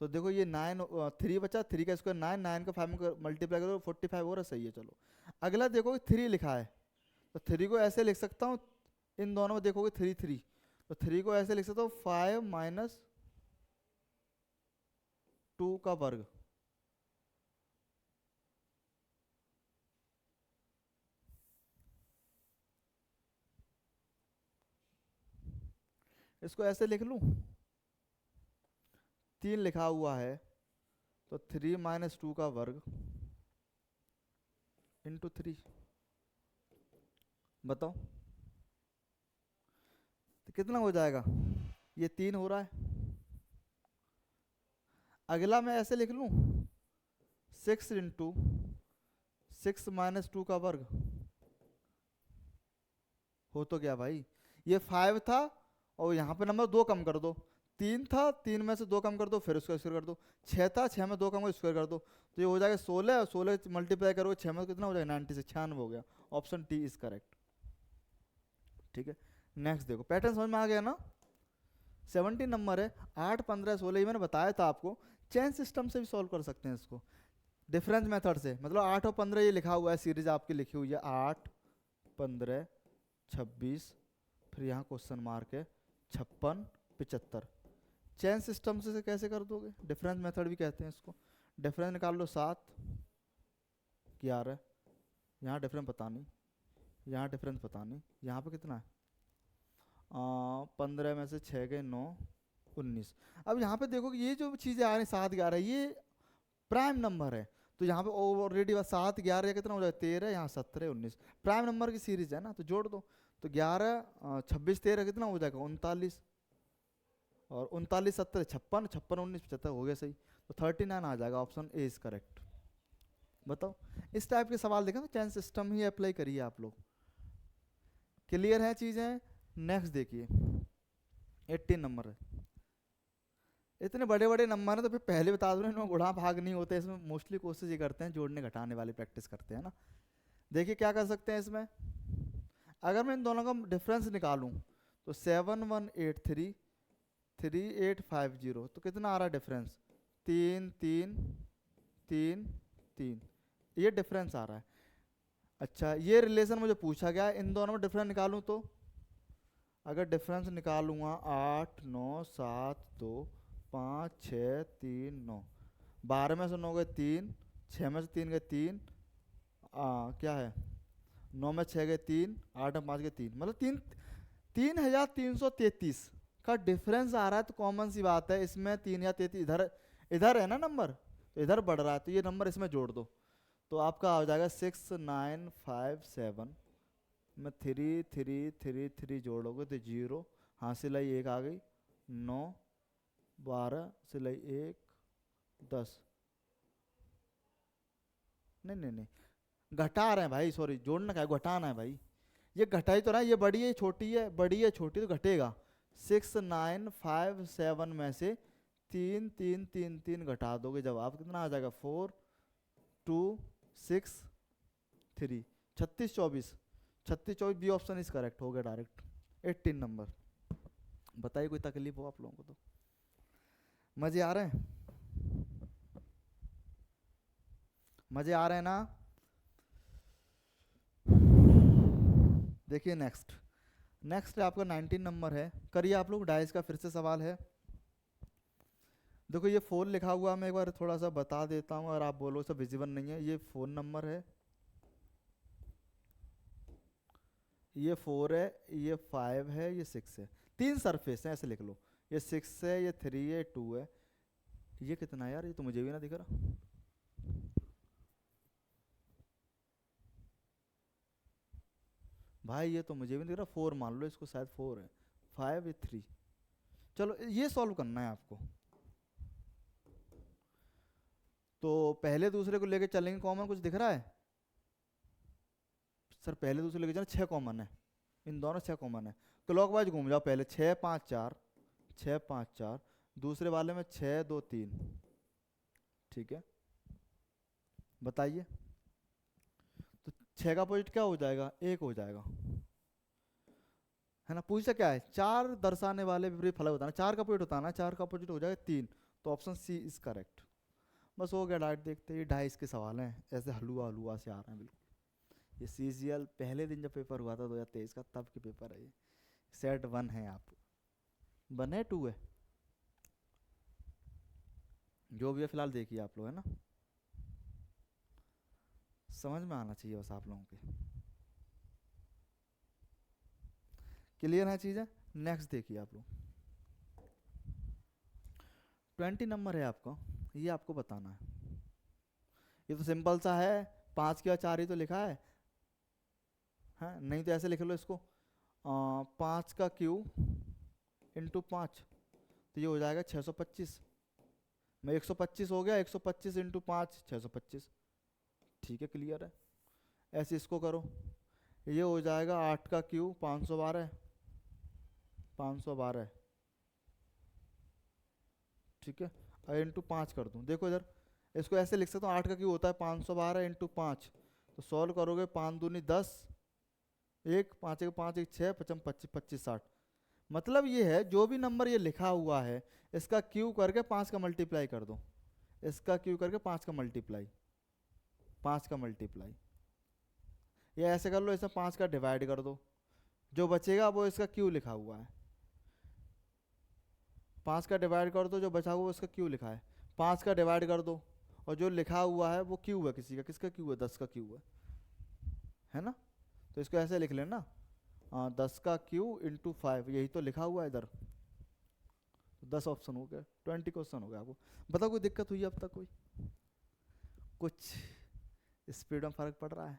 तो देखो ये 9, 3 बचा, 3 का स्क्वायर 9, 9 का 5 में मल्टीप्लाई करो 45 हो रहा, सही है। चलो अगला देखो 3 लिखा है, तो 3 को ऐसे लिख सकता हूँ, इन दोनों में देखोगे 3 3, तो 3 को ऐसे लिख सकता हूँ 5 माइनस 2 का वर्ग, इसको ऐसे लिख लूँ, 3 लिखा हुआ है, तो 3 माइनस 2 का वर्ग इंटू 3, बताओ तो कितना हो जाएगा, ये 3 हो रहा है। अगला मैं ऐसे लिख लूँ 6 इंटू 6 माइनस 2 का वर्ग, हो तो गया भाई, ये 5 था और यहाँ पे नंबर 2 कम कर दो, 3 था, 3 में से 2 कम कर दो, फिर उसका स्क्वायर कर दो। 6 था, 6 में 2 कम कर स्क्वायर कर दो, तो ये हो जाएगा 16, और 16 मल्टीप्लाई करोगे 6 में, कितना हो जाएगा 96, 96 हो गया। Option T is correct. ठीक है, नेक्स्ट देखो, पैटर्न समझ में आ गया ना। 17 नंबर है, 8, 15, 16, ये मैंने बताया था आपको। चेन सिस्टम से भी सॉल्व कर सकते हैं इसको, डिफरेंस मेथड से। मतलब 8 और 15 ये लिखा हुआ है, सीरीज आपकी लिखी हुई है 8, 15, 26, फिर यहाँ क्वेश्चन मार्क है 56, 75। चेन सिस्टम से कैसे कर दोगे, डिफरेंस मेथड भी कहते हैं इसको। डिफरेंस निकाल लो 7, 11, यहाँ डिफरेंस पता नहीं, यहाँ डिफरेंस पता नहीं, यहाँ पे कितना है 15 में से 6 गए 9, 19। अब यहाँ पे देखो कि ये जो चीज़ें आ रही 7, 11, ये प्राइम नंबर है, तो यहाँ पे ऑलरेडी 7, 11 कितना हो जाएगा 13, यहाँ 17, 19, प्राइम नंबर की सीरीज है ना, तो जोड़ दो। तो 11, 26, 13 कितना हो जाएगा 39, और 39, 17, 56, 56, 19, 75 हो गया सही। तो 39 आ जाएगा, ऑप्शन ए इज करेक्ट। बताओ, इस टाइप के सवाल देखें तो चेन सिस्टम ही अप्लाई करिए आप लोग। क्लियर है चीज़ें। नेक्स्ट देखिए, 18 नंबर है। इतने बड़े बड़े नंबर हैं तो फिर पहले बता दो, इनमें गुणा भाग नहीं होते, इसमें मोस्टली कोशिश ये करते हैं जोड़ने घटाने वाली प्रैक्टिस करते हैं ना। देखिए क्या कर सकते हैं इसमें, अगर मैं इन दोनों का डिफरेंस निकालूं तो 7183, 3850, तो कितना आ रहा है डिफरेंस 3, 3, 3, 3, ये डिफरेंस आ रहा है। अच्छा, ये रिलेशन मुझे पूछा गया, इन दोनों में डिफरेंस निकालूं तो अगर डिफरेंस निकालूंगा 8, 9, 7, 2, 5, 6, 3, 9, 12 में से 9 गए 3, 6 में से 3 गए 3, क्या है 9 में 6 गए 3, 8 में 5 गए 3, मतलब 3333 का डिफरेंस आ रहा है। तो कॉमन सी बात है, इसमें 3033 इधर इधर है ना नंबर, तो इधर बढ़ रहा है, तो ये नंबर इसमें जोड़ दो, तो आपका आ जाएगा 6957 में 3 3 3 3 जोड़ोगे तो 0, हाँ सिलाई 1 आ गई, 9, 12, सिलाई 1, 10, नहीं नहीं नहीं, घटा रहे हैं भाई, सॉरी, जोड़ना क्या है, घटाना है भाई। ये घटाई तो रहा है, ये बड़ी है छोटी है, बड़ी है छोटी, तो घटेगा। 6957 में से 3 3 3 3 घटा दोगे, जवाब कितना आ जाएगा 4 2 6 3, 36 24, 36 24, बी ऑप्शन इज करेक्ट हो गया डायरेक्ट। 18 नंबर, बताइए कोई तकलीफ हो आप लोगों को तो। मजे आ रहे हैं, मजे आ रहे हैं ना। देखिए नेक्स्ट, नेक्स्ट आपका 19 नंबर है, करिए आप लोग, डाइस का फिर से सवाल है। देखो ये फ़ोन लिखा हुआ, मैं एक बार थोड़ा सा बता देता हूँ, अगर आप बोलो सब विजिबल नहीं है, ये फ़ोन नंबर है, ये 4 है, ये 5 है, ये 6 है, 3 सरफेस है, ऐसे लिख लो, ये 6 है, ये 3 है, 2 है, ये कितना है यार, ये तो मुझे भी ना दिख रहा, भाई ये तो मुझे भी नहीं दिख रहा, 4 मान लो इसको, शायद 4 है, 5 ये 3, चलो ये सॉल्व करना है आपको। तो पहले दूसरे को लेके चलेंगे, कॉमन कुछ दिख रहा है सर, पहले दूसरे लेके चलो, 6 कॉमन है, इन दोनों 6 कॉमन है, क्लॉकवाइज घूम जाओ, पहले 6 5 4, 6 5 4, दूसरे वाले में 6 2 3, ठीक है, बताइए। तो 6 का अपोजिट क्या हो जाएगा, 1 हो जाएगा, है ना। पूछा क्या है, 4 दर्शाने वाले विपरीत फलक बताना, 4 का अपोजिट बताना, 4 का अपोजिट हो जाएगा 3, तो ऑप्शन सी इज करेक्ट। बस हो गया, डायरेक्ट देखते हैं, 2.5 के सवाल हैं, ऐसे हलुआ हलुआ से आ रहे हैं बिल्कुल। ये सीजीएल पहले दिन जब पेपर हुआ था 2023 का, तब के पेपर है ये। सेट 1 है, आप 1 है 2 है, जो भी है फिलहाल देखिए आप लोग, है ना, समझ में आना चाहिए बस आप लोगों के। क्लियर है चीज़ें। नेक्स्ट देखिए आप लोग, 20 नंबर है आपका, ये आपको बताना है। ये तो सिंपल सा है, 5 के बाद 4 ही तो लिखा है, हाँ नहीं तो ऐसे लिख लो इसको, 5 का क्यू इंटू 5, तो ये हो जाएगा 625, मैं 125 हो गया, 125 इंटू 5 625, ठीक है, क्लियर है। ऐसे इसको करो, ये हो जाएगा 8 का क्यू 512, 512, ठीक है, और इंटू 5 कर दूँ। देखो इधर इसको ऐसे लिख सकता हूँ, 8 का क्यूब होता है 512 इंटू 5, तो सॉल्व करोगे 5 दूनी 10, 1 5 1 5 1 6 55 25 25 60। मतलब ये है जो भी नंबर ये लिखा हुआ है इसका क्यू करके 5 का मल्टीप्लाई कर दो, इसका क्यू करके 5 का मल्टीप्लाई, 5 का मल्टीप्लाई, या ऐसे कर लो, इसमें 5 का डिवाइड कर दो, जो बचेगा वो इसका क्यू लिखा हुआ है। 5 का डिवाइड कर दो, जो बचा हुआ उसका क्यू लिखा है, 5 का डिवाइड कर दो, और जो लिखा हुआ है वो क्यू है किसी का, किसका क्यू है, 10 का क्यू है ना। तो इसको ऐसे लिख लेना, 10 का क्यू इंटू 5, यही तो लिखा हुआ है इधर। तो 10 ऑप्शन हो गया, 20 क्वेश्चन हो गया। आपको बताओ कोई दिक्कत हुई अब तक, कोई कुछ स्पीड में फर्क पड़ रहा है?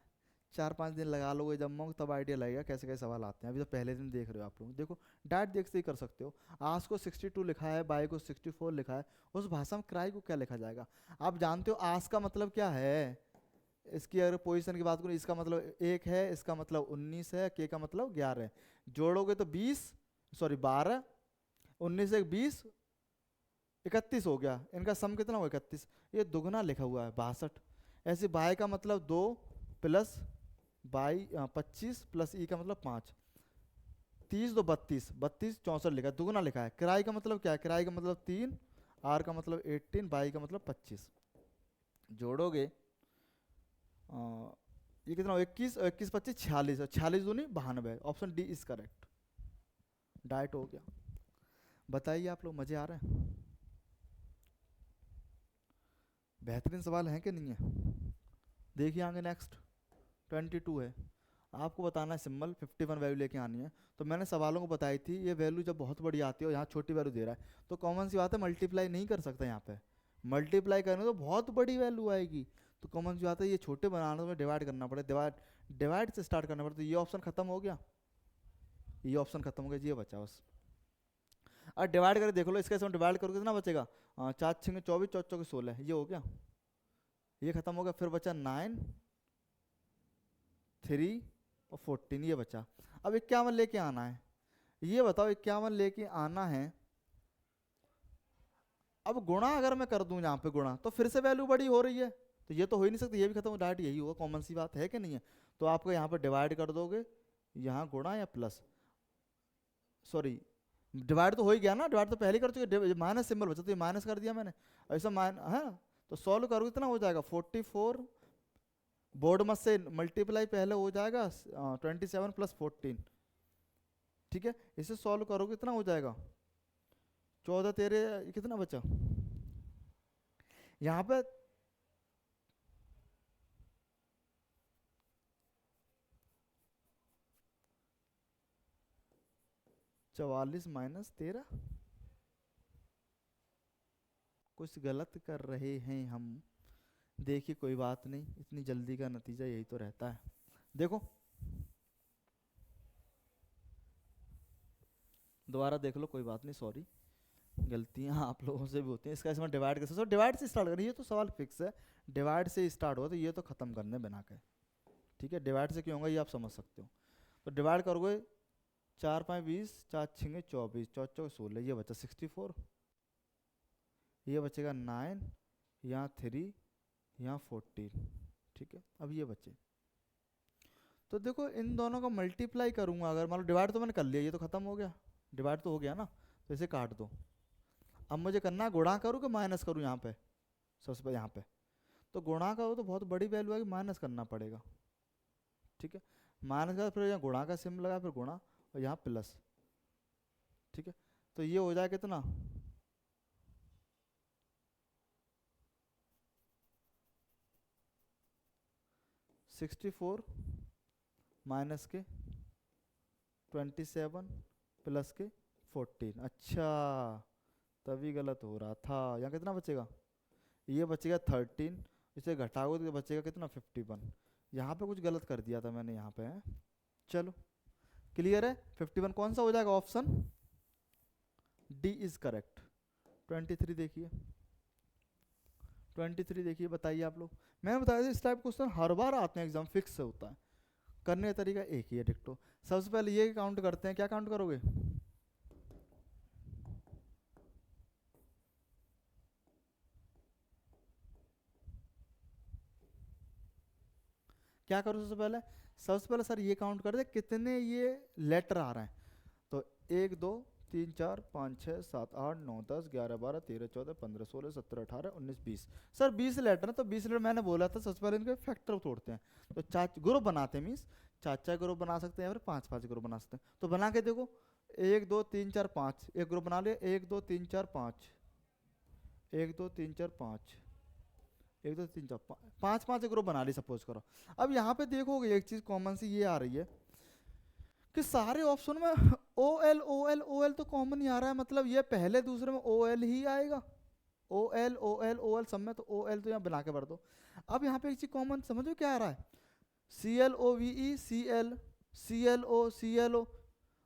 4-5 दिन लगा लोगे जब मौक, तब आइडिया लगेगा कैसे कैसे सवाल आते हैं। अभी तो पहले दिन देख रहे हो आप लोग, देखो डायरेक्ट देखते ही कर सकते हो। आज को 62 लिखा है, बाई को 64 लिखा है, उस भाषा में क्राई को क्या लिखा जाएगा? आप जानते हो आज का मतलब क्या है? इसकी अगर पोजीशन की बात करूँ, इसका मतलब 1 है, इसका मतलब 19 है, के का मतलब 11 है, जोड़ोगे तो 12, 19 से 20, 31 हो गया, इनका सम कितना हुआ 31, ये दुगना लिखा हुआ है 62। ऐसे बाई का मतलब 2 प्लस बाई 25 प्लस ई का मतलब 5, 30 2 32, 32 64 लिखा है, दुगना लिखा है। किराए का मतलब क्या है? किराए का मतलब 3, आर का मतलब 18, बाई का मतलब 25, जोड़ोगे ये कितना, 21 और 21 25 46, और 46 दूनी 92, option D is correct, diet हो गया। बताइए आप लोग, मजे आ रहे हैं? बेहतरीन सवाल है कि नहीं है? देखिए आगे नेक्स्ट 22 है, आपको बताना है सिंबल 51 वैल्यू लेके आनी है। तो मैंने सवालों को बताई थी, ये वैल्यू जब बहुत बड़ी आती है और यहाँ छोटी वैल्यू दे रहा है, तो कॉमन सी बात है मल्टीप्लाई नहीं कर सकता यहाँ पे, मल्टीप्लाई करने तो बहुत बड़ी वैल्यू आएगी, तो कॉमन सी बात है ये छोटे बनाने में डिवाइड करना पड़े, डिवाइड से स्टार्ट करना पड़े। तो ये ऑप्शन खत्म हो गया, ये ऑप्शन खत्म हो गया, ये बचा बस। और डिवाइड करके देख लो, इसके साथ डिवाइड करोगे कितना बचेगा, 4 6 24, 4 4 16, ये हो गया, ये खत्म हो गया। फिर बचा 9 3 और 14, ये बचा। अब 51 लेके आना है, ये बताओ 51 लेके आना है। अब गुणा अगर मैं कर दूं यहाँ पे गुणा, तो फिर से वैल्यू बड़ी हो रही है, तो ये तो हो ही नहीं सकता, ये भी खत्म, डायरेक्ट यही होगा, कॉमन सी बात है कि नहीं है? तो आपको यहाँ पे डिवाइड कर दोगे, यहाँ गुणा या प्लस, सॉरी डिवाइड तो हो ही गया ना, डिवाइड तो पहले कर चुके, माइनस सिंबल बचा तो ये माइनस कर दिया मैंने, ऐसा है। तो सॉल्व करोगे इतना हो जाएगा 44, बोर्ड मत से मल्टीप्लाई पहले हो जाएगा 27 प्लस 14, ठीक है। इसे सॉल्व करोगे इतना हो जाएगा 14 13, कितना बचा यहाँ पे, -13, कुछ गलत कर रहे हैं हम। देखिए कोई बात नहीं, इतनी जल्दी का नतीजा यही तो रहता है। देखो दोबारा देख लो, कोई बात नहीं, सॉरी, गलतियां आप लोगों से भी होती हैं। इसका इसमें डिवाइड कैसे, डिवाइड से स्टार्ट करिए, तो सवाल फिक्स है, डिवाइड से स्टार्ट हो, तो ये तो खत्म करने बना के, ठीक है। डिवाइड से क्यों होगा ये आप समझ सकते हो। तो डिवाइड करोगे 4 5 20, 4 6 24, 4 4 16, ये बचा 64, ये बचेगा 9, यहाँ 3, यहाँ 14, ठीक है। अब ये बचे, तो देखो इन दोनों का मल्टीप्लाई करूंगा अगर, मान लो डिवाइड तो मैंने कर लिया, ये तो खत्म हो गया, डिवाइड तो हो गया ना, तो इसे काट दो। अब मुझे करना है गुणा करूँ कि माइनस करूँ, यहाँ पे सबसे पहले यहाँ पे तो गुणा करो तो बहुत बड़ी वैल्यू आएगी, माइनस करना पड़ेगा, ठीक है। माइनस का फिर यहाँ गुणा का सिंबल लगा, फिर गुणा, और यहाँ प्लस, ठीक है। तो ये हो जाए कितना, -64 माइनस के 27 प्लस के 14, अच्छा तभी गलत हो रहा था। यहाँ कितना बचेगा, ये बचेगा 13, इसे घटाओगे तो बचेगा कितना 51, यहाँ पे कुछ गलत कर दिया था मैंने यहाँ पे है। चलो क्लियर है, 51 कौन सा हो जाएगा, ऑप्शन डी इज करेक्ट। 23 देखिए, 23 देखिए, बताइए आप लोग। मैंने बताया था इस टाइप क्वेश्चन हर बार आते हैं, एग्जाम फिक्स से होता है, करने का तरीका एक ही है डिक्टो। सबसे पहले ये काउंट करते हैं, क्या काउंट करोगे, क्या करो सबसे पहले सर ये काउंट कर दे कितने ये लेटर आ रहे हैं। तो 1 2 3 4 5 6 7 8 9 10 11 12 13 14 15 16 17 18 19 20। सर 20 लेटर है, तो 20 लेटर मैंने बोला था सबसे पहले इनके फैक्टर तोड़ते हैं। तो चार ग्रुप बनाते हैं, मीन्स चार ग्रुप बना सकते हैं या फिर 5 ग्रुप बना सकते हैं। तो बना के देखो 1 2 3 4 5 एक ग्रुप बना लिया, 1 2 3 4 5 1 2 3 4 5 1 2 3 4 5 ग्रुप बना ली सपोज करो। अब यहाँ पे देखोगे एक चीज कॉमन सी ये आ रही है कि सारे ऑप्शन में ओ एल तो कॉमन ही आ रहा है, मतलब ये पहले दूसरे में ओ एल ही आएगा। ओ एल सब में तो ओ एल तो यहाँ बना के भर दो। अब यहाँ पे एक चीज कॉमन समझो क्या आ रहा है, CLOVE CLO।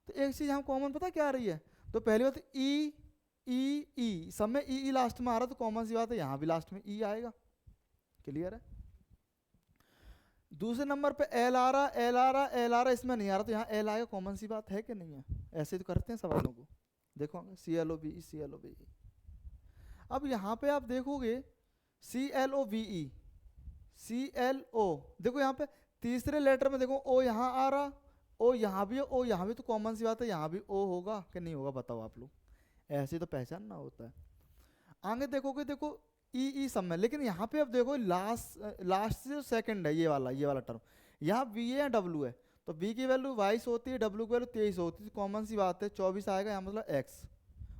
तो एक चीज यहाँ कॉमन पता क्या आ रही है, तो पहली बात ई सब में ई लास्ट में आ रहा है, तो कॉमन सी बात है यहाँ भी लास्ट में ई आएगा। क्लियर है। दूसरे नंबर पे एल आ रहा, इसमें नहीं आ रहा, तो यहाँ एल आएगा। कॉमन सी बात है कि नहीं है, ऐसे तो करते हैं सवालों को। देखो CLOVE। अब यहाँ पे आप देखोगे CLOVE CLO, देखो यहाँ पे तीसरे लेटर में देखो ओ यहाँ आ रहा, ओ यहाँ भी, ओ यहाँ भी, तो कॉमन सी बात है यहाँ भी ओ होगा कि नहीं होगा, बताओ आप लोग। ऐसे तो पहचानना होता है। आगे देखोगे, देखो ई सब में, लेकिन यहाँ पे अब देखो लास्ट से जो सेकंड है ये वाला टर्म, यहाँ बी है या डब्ल्यू है, तो बी की वैल्यू 22 होती है, डब्ल्यू की वैल्यू 23 होती है, तो कॉमन सी बात है 24 आएगा यहाँ, मतलब एक्स,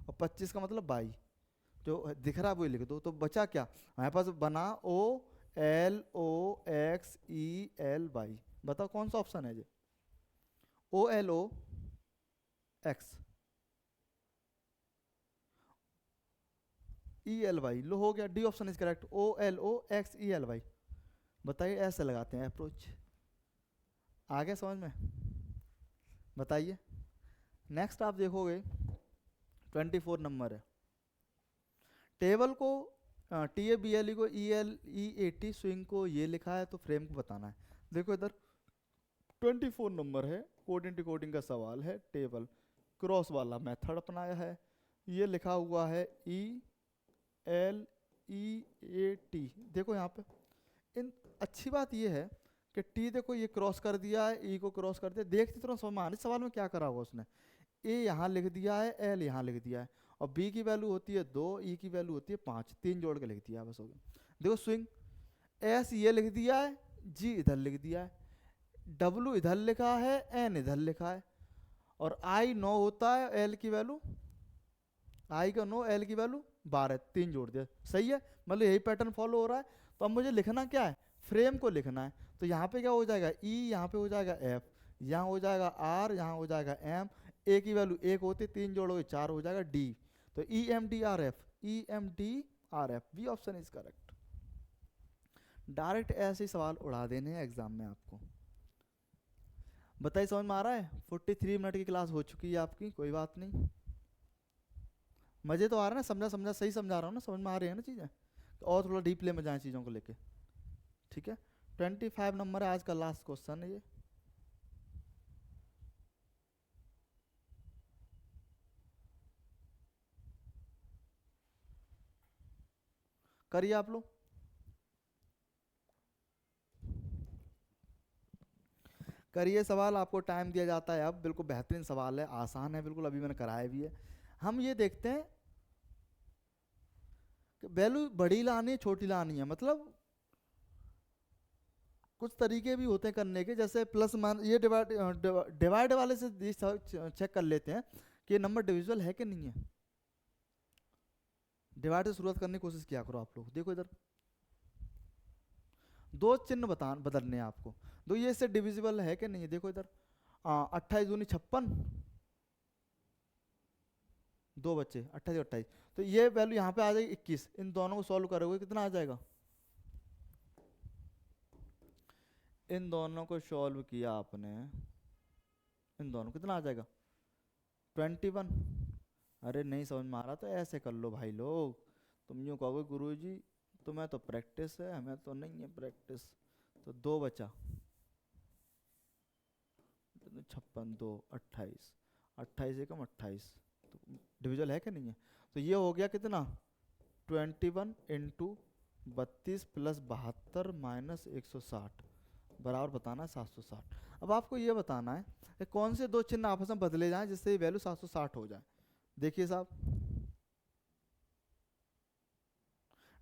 और 25 का मतलब वाई। जो दिख रहा है वो लिख दो। तो बचा क्या हमारे पास, बना OLOXELY। बताओ कौन सा ऑप्शन है जी, OLOXELY। लो हो गया, D option is correct, OLOXELY। बताइए ऐसे लगाते हैं अप्रोच, आगे समझ में। बताइए नेक्स्ट आप देखोगे 24 नंबर है, टेबल को TABLE को ELE80 स्विंग को ये लिखा है, तो फ्रेम को बताना है। देखो इधर 24 नंबर है, कोडिंग डिकोडिंग का सवाल है, टेबल क्रॉस वाला मेथड अपनाया है, ये लिखा हुआ है ELE80। देखो यहाँ पे अच्छी बात ये है कि टी देखो ये क्रॉस कर दिया है, ई को क्रॉस कर दिया, देखते तुरंत समझ में आने सवाल में क्या करा होगा उसने, ए यहाँ लिख दिया है, एल यहाँ लिख दिया है, और बी की वैल्यू होती है 2, ई की वैल्यू होती है 5, 3 जोड़ के लिख दिया बस हो गया। देखो स्विंग एस ये लिख दिया है, जी इधर लिख दिया है, डब्ल्यू इधर लिखा है, एन इधर लिखा है, और आई 9 होता है, एल की वैल्यू आई का 9, एल की वैल्यू 12, 3 जोड़ दिया, सही है। मतलब यही पैटर्न फॉलो हो रहा है। तो अब मुझे लिखना क्या है, फ्रेम को लिखना है। तो यहाँ पे क्या हो जाएगा, ई यहाँ पे हो जाएगा एफ, यहाँ हो जाएगा आर, यहाँ हो जाएगा एम, ए की वैल्यू 1 होती है, 3 जोड़ोगे 4 हो जाएगा डी। तो EMDRF, EMDRF, B option is correct. Direct ऐसे ही सवाल उड़ा देने हैं एग्जाम में आपको। बताइए समझ में आ रहा है। 43 मिनट की क्लास हो चुकी है आपकी, कोई बात नहीं। मजे तो आ रहे हैं ना, समझा सही समझा रहा हूँ ना, समझ में आ रही है ना चीज़ें, और थोड़ा डीप ले में जाए चीज़ों को लेके। ठीक है, 25 नंबर है आज का लास्ट क्वेश्चन है ये। करिए आप लोग। करिए सवाल, आपको टाइम दिया जाता है अब। बिल्कुल बेहतरीन सवाल है, आसान है बिल्कुल, अभी मैंने कराया भी है। हम ये देखते हैं कि वैल्यू बड़ी लानी है छोटी लानी है, मतलब कुछ तरीके भी होते हैं करने के, जैसे प्लस मान, ये डिवाइड वाले से चेक कर लेते हैं कि नंबर डिविजिबल है कि नहीं है। डिवाइड से शुरुआत करने की कोशिश किया करो आप लोग। देखो इधर 2 चिन्ह बदलने हैं आपको, तो ये इससे डिविजिबल है कि नहीं है। देखो इधर 28 दूनी 56, 2 बच्चे 28 28, तो ये वैल्यू यहाँ पे आ जाएगी 21। इन दोनों को सॉल्व करोगे कितना आ जाएगा, इन दोनों को सॉल्व किया आपने, इन दोनों कितना आ जाएगा 21। अरे नहीं समझ में आ रहा तो ऐसे कर लो भाई लोग। तुम यूँ कहोगे गुरुजी तुम्हें तो प्रैक्टिस है, हमें तो नहीं है प्रैक्टिस। तो 2 बचा, 56 2 28, 28 एकम 28, तो डिविजल है कि नहीं है। तो ये हो गया कितना 21 इंटू 32 प्लस 72 माइनस 160, बराबर बताना है 760। अब आपको ये बताना है कि कौन से दो चिन्ह आपस में बदले जाएं जिससे ये वैल्यू 760 हो जाए। देखिए साहब,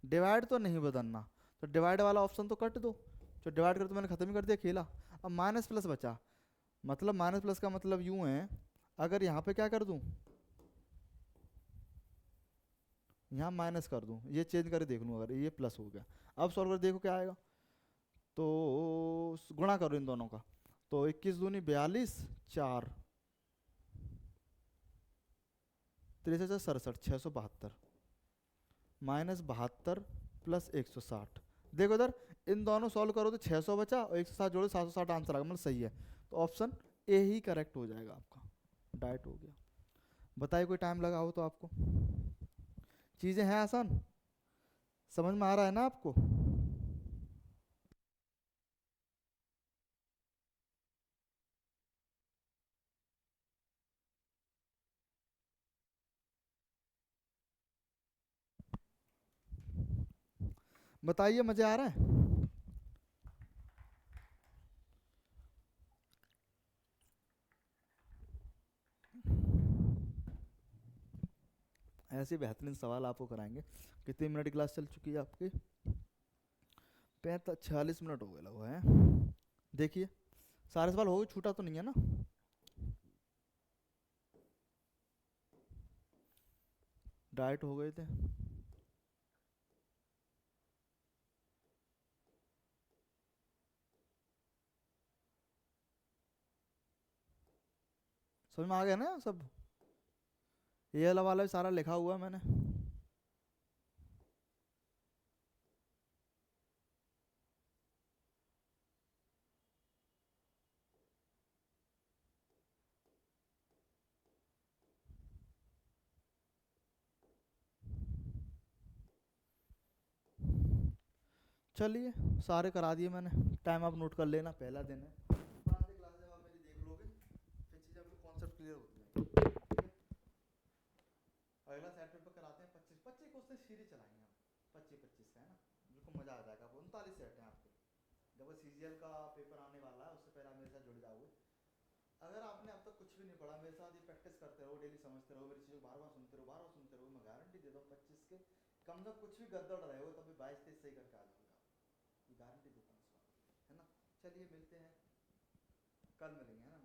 डिवाइड तो नहीं बदलना, तो डिवाइड वाला ऑप्शन तो कट दो, जो डिवाइड कर तो मैंने खत्म ही कर दिया खेला। अब माइनस प्लस बचा, मतलब माइनस प्लस का मतलब यूं है, अगर यहाँ पे क्या कर दूं, यहाँ माइनस कर दूं, ये चेंज करके देख लूँ, अगर ये प्लस हो गया, अब सॉल्व कर देखो क्या आएगा। तो गुणा करो इन दोनों का, तो 21 दूनी 42, 4 63 67, 672 माइनस 72 प्लस 160। देखो इधर इन दोनों सॉल्व करो तो 600 बचा और 160 जोड़ो 760 आंसर आ गया, मतलब सही है। तो ऑप्शन ए ही करेक्ट हो जाएगा आपका, डाइट हो गया। बताइए कोई टाइम लगा हो तो आपको, चीज़ें हैं आसान, समझ में आ रहा है ना आपको। बताइए मजे आ रहा है। ऐसे बेहतरीन सवाल आपको कराएंगे। कितनी मिनट की क्लास चल चुकी है आपकी, 46 मिनट हो गए लगभग है। देखिए सारे सवाल हो गए, छूटा तो नहीं है ना। डाइट हो गए थे। समझ में आ गया ना सब, ये वाला भी सारा लिखा हुआ है मैंने। चलिए सारे करा दिए मैंने, टाइम आप नोट कर लेना, पहला दिन है। बाद की क्लास जब आप मेरी देख लोगे फिर चीज़ें आपको कॉन्सेप्ट क्लियर होती है। अगला सेट पेपर कराते हैं 25 25 क्वेश्चन सीरीज चलाएंगे हम, 25 25 का है ना, बिल्कुल मज़ा आ जाएगा। आपको 39 सेट हैं आपके, जब वो सीजीएल का पेपर आने वाला है उससे पहले आप मेरे साथ जुड़ जाओगे। अगर आपने अब तक कुछ भी नहीं पढ़ा, मेरे साथ ये प्रैक्टिस करते रहो, डेली समझते रहो, मेरी चीज़ों बार बार सुनते रहो, बार बार सुनते रहो, मैं गारंटी देता हूँ 25 के कम से कम कुछ भी गड़बड़ रहे हो तभी 22 23 सही करके आ जाओगे आप, ये गारंटी देता हूँ इस बात की, है ना। चलिए मिलते हैं, कल मिलेंगे है ना।